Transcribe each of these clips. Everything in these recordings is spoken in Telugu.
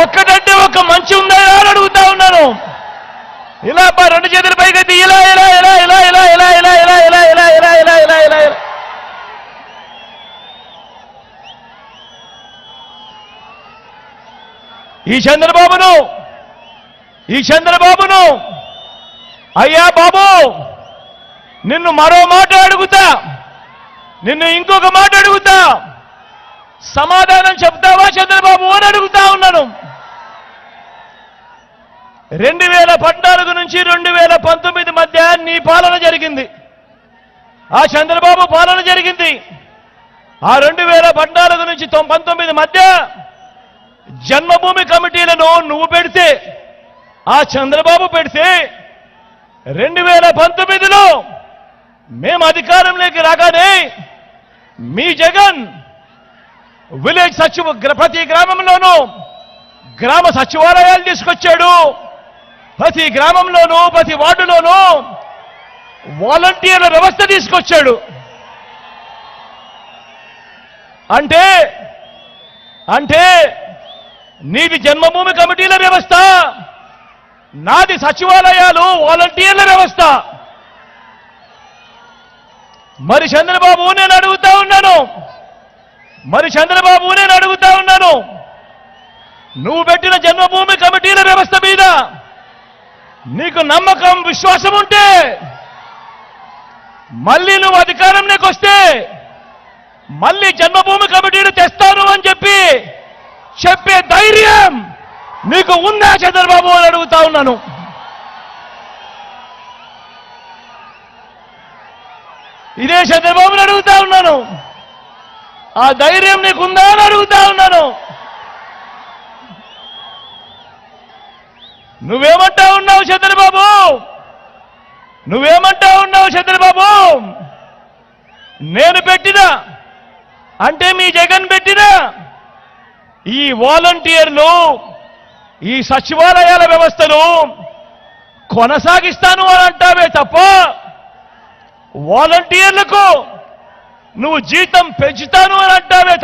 ఒక్కటంటే ఒక్క మంచి ఉందా అని అడుగుతా ఉన్నాను. ఇలా రెండు చేతులు పైకెత్తి ఇలా ఇలా ఇలా ఇలా ఇలా ఇలా ఇలా ఇలా ఇలా ఇలా ఇలా ఇలా ఇలా ఇలా ఇలా ఈ చంద్రబాబును అయ్యా బాబు, నిన్ను మరో మాట అడుగుతా, నిన్ను ఇంకొక మాట అడుగుతా, సమాధానం చెప్తావా చంద్రబాబు అని అడుగుతా ఉన్నాను. 2014 నుంచి 2019 మధ్య నీ పాలన జరిగింది, ఆ చంద్రబాబు పాలన జరిగింది. ఆ 2014 నుంచి 19 మధ్య జన్మభూమి కమిటీలను నువ్వు పెడితే, ఆ చంద్రబాబు పెడితే, 2019లో మేము అధికారంలోకి రాగానే మీ జగన్ విలేజ్ ప్రతి గ్రామంలోనూ గ్రామ సచివాలయాలు తీసుకొచ్చాడు. ప్రతి గ్రామంలోనూ ప్రతి వార్డులోనూ వాలంటీర్ల వ్యవస్థ తీసుకొచ్చాడు. అంటే అంటే నీది జన్మభూమి కమిటీల వ్యవస్థ, నాది సచివాలయాలు వాలంటీర్ల వ్యవస్థ. మరి చంద్రబాబు నేను అడుగుతా ఉన్నాను, నువ్వు పెట్టిన జన్మభూమి కమిటీల వ్యవస్థ మీద నీకు నమ్మకం విశ్వాసం ఉంటే, మళ్ళీ నువ్వు అధికారంలోకి వస్తే మళ్ళీ జన్మభూమి కమిటీలు తెస్తాను అని చెప్పే ధైర్యం నీకు ఉందా చంద్రబాబు అని అడుగుతా ఉన్నాను. ఇదే చంద్రబాబుని అడుగుతా ఉన్నాను, ఆ ధైర్యం నీకుందా అని అడుగుతా ఉన్నాను. నువ్వేమంటా ఉన్నావు చంద్రబాబు? నేను పెట్టిన అంటే మీ జగన్ పెట్టిన ఈ వాలంటీర్లు, ఈ సచివాలయాల వ్యవస్థను కొనసాగిస్తాను అని అంటావే తప్ప, వాలంటీర్లకు నువ్వు జీతం పెంచుతాను అని అంటావే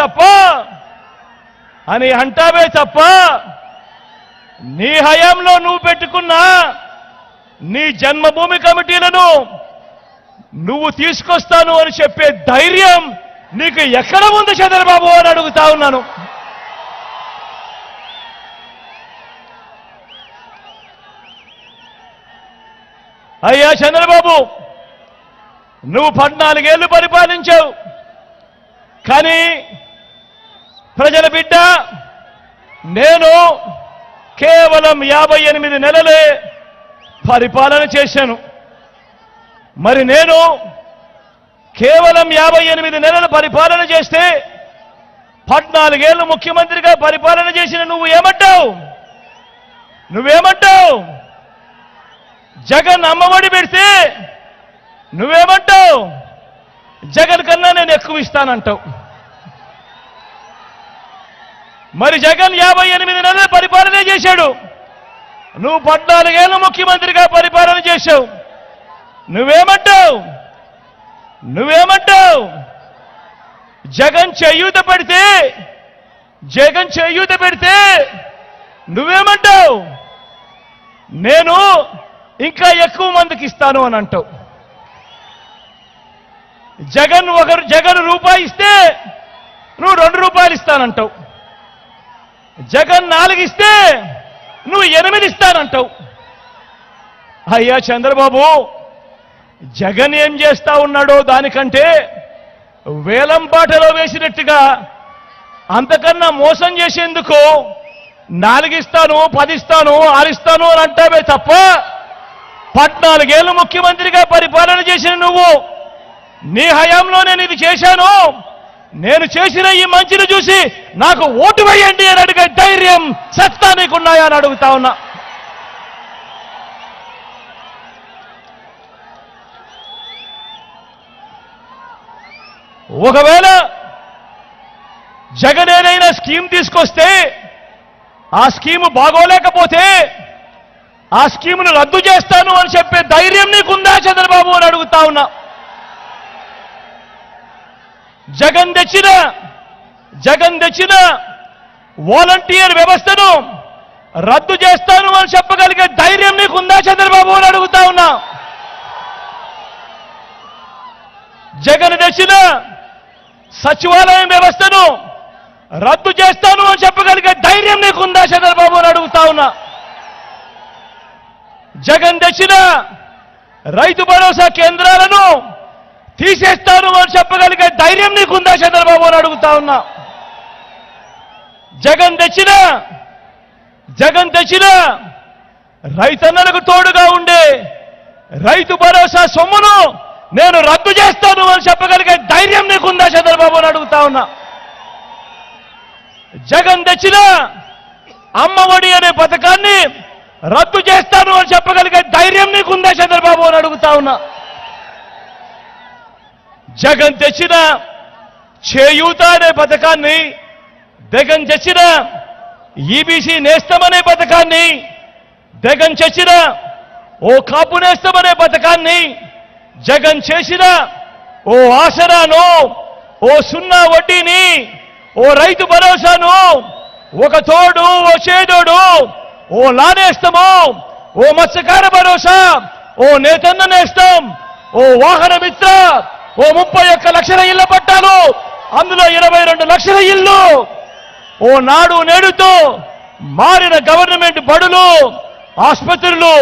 తప్ప నీ హయాంలో నువ్వు పెట్టుకున్న నీ జన్మభూమి కమిటీలను నువ్వు తీసుకొస్తాను అని చెప్పే ధైర్యం నీకు ఎక్కడ ఉంది చంద్రబాబు అని అడుగుతా ఉన్నాను. అయ్యా చంద్రబాబు, నువ్వు 14 ఏళ్లు పరిపాలించావు, కానీ ప్రజల బిడ్డ నేను కేవలం 58 నెలలే పరిపాలన చేశాను. మరి నేను కేవలం 58 నెలలు పరిపాలన చేస్తే 14 ఏళ్లు ముఖ్యమంత్రిగా పరిపాలన చేసిన నువ్వేమంటావు? జగన్ అమ్మఒడి పెడితే నువ్వేమంటావు? జగన్ కన్నా నేను ఎక్కువ ఇస్తానంటావు. మరి జగన్ 58 నెలలు పరిపాలన చేశాడు, నువ్వు 14 ఏళ్లు ముఖ్యమంత్రిగా పరిపాలన చేశావు. నువ్వేమంటావు? జగన్ చేయూత పెడితే నువ్వేమంటావు? నేను ఇంకా ఎక్కువ మందికి ఇస్తాను అని అంటావు. జగన్ రూపాయి ఇస్తే నువ్వు 2 రూపాయలు ఇస్తానంటావు. జగన్ 4 ఇస్తే నువ్వు 8 ఇస్తానంటావు. అయ్యా చంద్రబాబు, జగన్ ఏం చేస్తా ఉన్నాడో దానికంటే వేలం పాటలో వేసినట్టుగా అంతకన్నా మోసం చేసేందుకు 4 ఇస్తాను, 10 ఇస్తాను, 6 ఇస్తాను అని అంటావే తప్ప 14 ఏళ్లు ముఖ్యమంత్రిగా పరిపాలన చేసిన నువ్వు నీ హయాంలో నేను ఇది చేశాను, నేను చేసిన ఈ మంచిని చూసి నాకు ఓటు వేయండి అని అడిగే ధైర్యం సత్తా నీకున్నాయా అని అడుగుతా ఉన్నా. ఒకవేళ జగన్ ఏదైనా స్కీమ్ తీసుకొస్తే ఆ స్కీము బాగోలేకపోతే ఆ స్కీమును రద్దు చేస్తాను అని చెప్పే ధైర్యం నీకుందా చంద్రబాబు అని అడుగుతా ఉన్నా. జగన్ తెచ్చిన వాలంటీర్ వ్యవస్థను రద్దు చేస్తాను అని చెప్పగలిగే ధైర్యం నీకుందా చంద్రబాబు అని అడుగుతా ఉన్నా. జగన్ తెచ్చిన సచివాలయం వ్యవస్థను రద్దు చేస్తాను అని చెప్పగలిగే ధైర్యం నీకుందా చంద్రబాబు అని అడుగుతా ఉన్నా. జగన్ తెచ్చిన రైతు భరోసా కేంద్రాలను తీసేస్తాను అని చెప్పగలిగే ధైర్యం నీకుందా చంద్రబాబు అని అడుగుతా ఉన్నా. జగన్ తెచ్చిన రైతన్నలకు తోడుగా ఉండే రైతు భరోసా సొమ్మును నేను రద్దు చేస్తాను అని చెప్పగలిగే ధైర్యం నీకుందా చంద్రబాబు అని అడుగుతా ఉన్నా. జగన్ తెచ్చిన అమ్మఒడి అనే పథకాన్ని రద్దు చేస్తాను అని చెప్పగలిగే ధైర్యం నీకుందా చంద్రబాబు అని అడుగుతా ఉన్నా. జగన్ తెచ్చిన చేయూత అనే పథకాన్ని, జగన్ తెచ్చిన ఈబీసీ నేస్తం అనే పథకాన్ని, జగన్ తెచ్చిన ఓ కాపు నేస్తం అనే పథకాన్ని, జగన్ చేసిన ఓ ఆసరాను, ఓ సున్నా వడ్డీని, ఓ రైతు భరోసాను, ఒక తోడు, ఓ చేదోడు, ఓ లానేస్తము, ఓ మత్స్యకార భరోసా, ఓ నేతన్న నేస్తం, ఓ వాహన మిత్ర, ఓ 31 లక్షల ఇళ్ల పట్టాలు, అందులో 22 లక్షల ఇళ్లు, ఓ నాడు నేడుతో మారిన గవర్నమెంట్ బడులు, ఆసుపత్రులు,